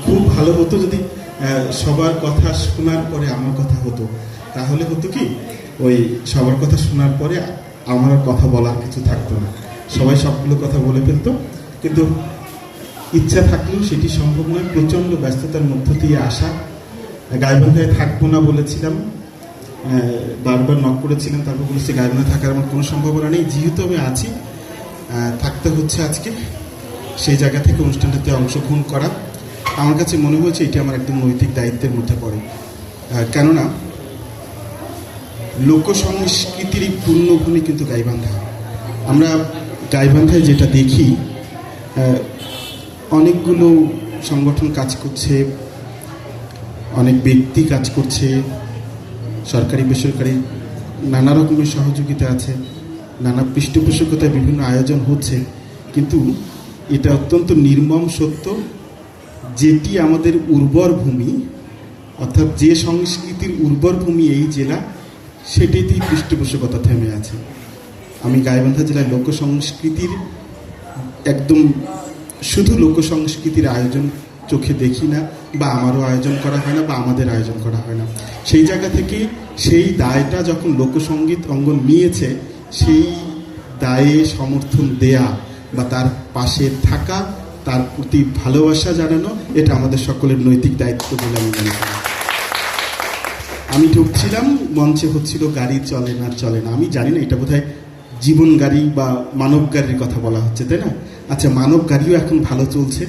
খুব ভালো হতো যদি সবার কথা শোনার পরে আমার কথা হতো, তাহলে হতো কি ওই সবার কথা শোনার পরে আমার কথা বলার কিছু থাকতো না, সবাই সবগুলো কথা বলে ফেলতো। কিন্তু ইচ্ছা থাকলেও সেটি সম্ভব নয়, প্রচণ্ড ব্যস্ততার মধ্য দিয়ে আসা। গাইবান্ধায় থাকবো না বলেছিলাম, বারবার নক করেছিলাম, তারপর বলেছি গাইবান্ধা থাকার আমার কোনো সম্ভাবনা নেই, যেহেতু আমি আছি থাকতে হচ্ছে আজকে। সেই জায়গা থেকে অনুষ্ঠানটাতে অংশগ্রহণ করা আমার কাছে মনে হয়েছে এটি আমার একদম নৈতিক দায়িত্বের মধ্যে পড়ে। কেননা লোকসংস্কৃতির পূর্ণভূমি কিন্তু গাইবান্ধা। আমরা গাইবান্ধায় যেটা দেখি, অনেকগুলো সংগঠন কাজ করছে, অনেক ব্যক্তি কাজ করছে, সরকারি বেসরকারি নানা রকমের সহযোগিতা আছে, নানা পৃষ্ঠপোষকতায় বিভিন্ন আয়োজন হচ্ছে। কিন্তু এটা অত্যন্ত নির্মম সত্য, যেটি আমাদের উর্বর ভূমি, অর্থাৎ যে সংস্কৃতির উর্বর ভূমি এই জেলা, সেটিতেই পৃষ্ঠপোষকতা থেমে আছে। আমি গাইবান্ধা জেলায় লোকসংস্কৃতির একদম শুধু লোকসংস্কৃতির আয়োজন চোখে দেখি না, বা আমারও আয়োজন করা হয় না, বা আমাদের আয়োজন করা হয় না। সেই জায়গা থেকে সেই দায়টা যখন লোকসঙ্গীত অঙ্গন নিয়েছে, সেই দায়ে সমর্থন দেয়া বা তার পাশে থাকা, তার প্রতি ভালোবাসা জানানো, এটা আমাদের সকলের নৈতিক দায়িত্ব বলে আমি মনে করি। আমি ঢুকছিলাম, মঞ্চে হচ্ছিল গাড়ি চলে না চলে না। আমি জানি না এটা বোধহয় জীবন গাড়ি বা মানব গাড়ির কথা বলা হচ্ছে, তাই না? আচ্ছা, মানব গাড়িও এখন ভালো চলছে,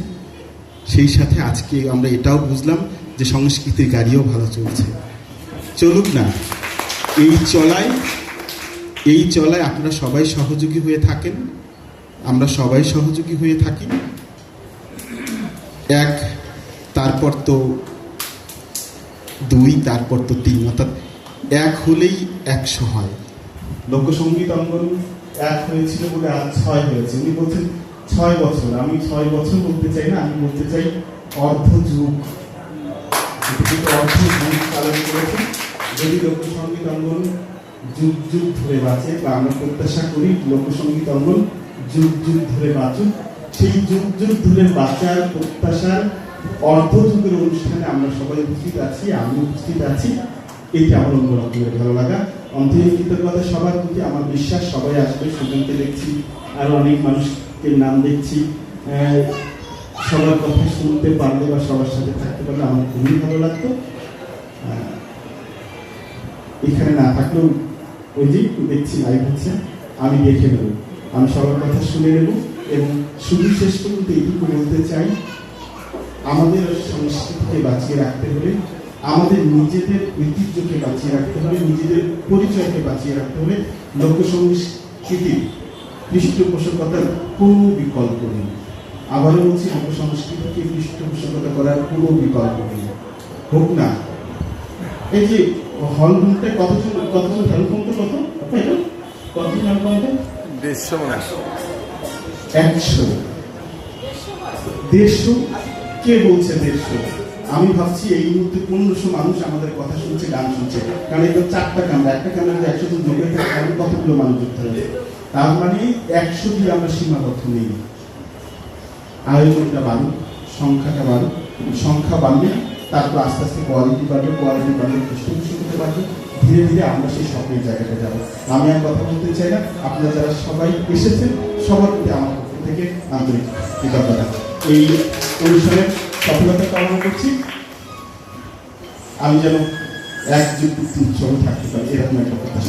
সেই সাথে আজকে আমরা এটাও বুঝলাম যে সংস্কৃতির গাড়িও ভালো চলছে। চলুক না, এই চলায় আপনারা সবাই সহযোগী হয়ে থাকেন, আমরা সবাই সহযোগী হয়ে থাকি। এক, তারপর তো দুই, তারপর তো তিন, অর্থাৎ এক হলেই 100 হয়। লোকসঙ্গীত অঙ্গন এক হয়েছিল বলে আজ 6 হয়েছে। উনি বলছেন 6 বছর, আমি 6 বছর বলতে চাই না, আমি বলতে চাই অর্ধ যুগ পালন করেছে। যদি লোকসঙ্গীত অঙ্গন যুগ যুগ ধরে বাঁচে, বা আমরা প্রত্যাশা করি লোকসঙ্গীত অঙ্গন যুগ যুগ ধরে বাঁচুক, সেই যুগ যুগ ধরে বাঁচার প্রত্যাশার অর্ধ যুগের অনুষ্ঠানে আমরা সবাই উপস্থিত আছি, আমি উপস্থিত আছি। এইটা আমার অন্য রকমের ভালো লাগা। অন্তরীণ কৃতজ্ঞতা সবার প্রতি। আমার বিশ্বাস সবাই আসবে। সুজনকে দেখছি, আরো অনেক মানুষকে নাম দেখছি। সবার কথা শুনতে পারলে বা সবার সাথে থাকতে পারলে আমার খুবই ভালো লাগতো। এখানে না থাকলেও ওই যে দেখছি লাইভ হচ্ছে, আমি দেখে নেব, আমি সবার কথা শুনে নেব। এবং শুধু শেষ পর্যন্ত এইটুকু বলতে চাই, আমাদের সংস্কৃতিকে বাঁচিয়ে রাখতে হলে, আমাদের নিজেদের ঐতিহ্যকে বাঁচিয়ে রাখতে হবে, নিজেদের পরিচয়কে বাঁচিয়ে রাখতে হবে। লোকসংস্কৃতির পৃষ্ঠপোষকতার কোনো বিকল্প নেই। আবারও বলছি, লোকসংস্কৃতিকে পৃষ্ঠপোষকতা করার কোনো বিকল্প নেই। হোক না, এই যে হল রুমটায় কতজন ঢালুন তো কতজন ঢালুন? 150 কে বলছে 150? আমি ভাবছি এই মুহূর্তে 1500 মানুষ আমাদের কথা শুনছে, গান শুনছে। কারণ এটা 4টা ক্যামেরা, একটা ক্যামেরাতে 100 জন যোগে থাকে, আমি কতগুলো মানুষ যুক্ত হয়েছে। তার মানে 100 দিয়ে আমরা সীমাবদ্ধ নেই। আয়োজনটা বাড়ুক, সংখ্যাটা বাড়ুক, সংখ্যা বাড়লে তারপর আস্তে আস্তে কোয়ালিটি বাড়বে, পৃষ্ঠপোষকতা বাড়বে। ধীরে ধীরে আমরা সেই স্বপ্নের জায়গাটা যাবো। আমি আর কথা বলতে চাই না। আপনারা যারা সবাই এসেছেন, সবার প্রতি আমার পক্ষ থেকে আন্তরিক কৃতজ্ঞতা। এই অনুষ্ঠানের সফলতা কামনা করছি। আমি যেন 1 যুগ উৎসবে থাকতে পারি, এরকম একটা কথা।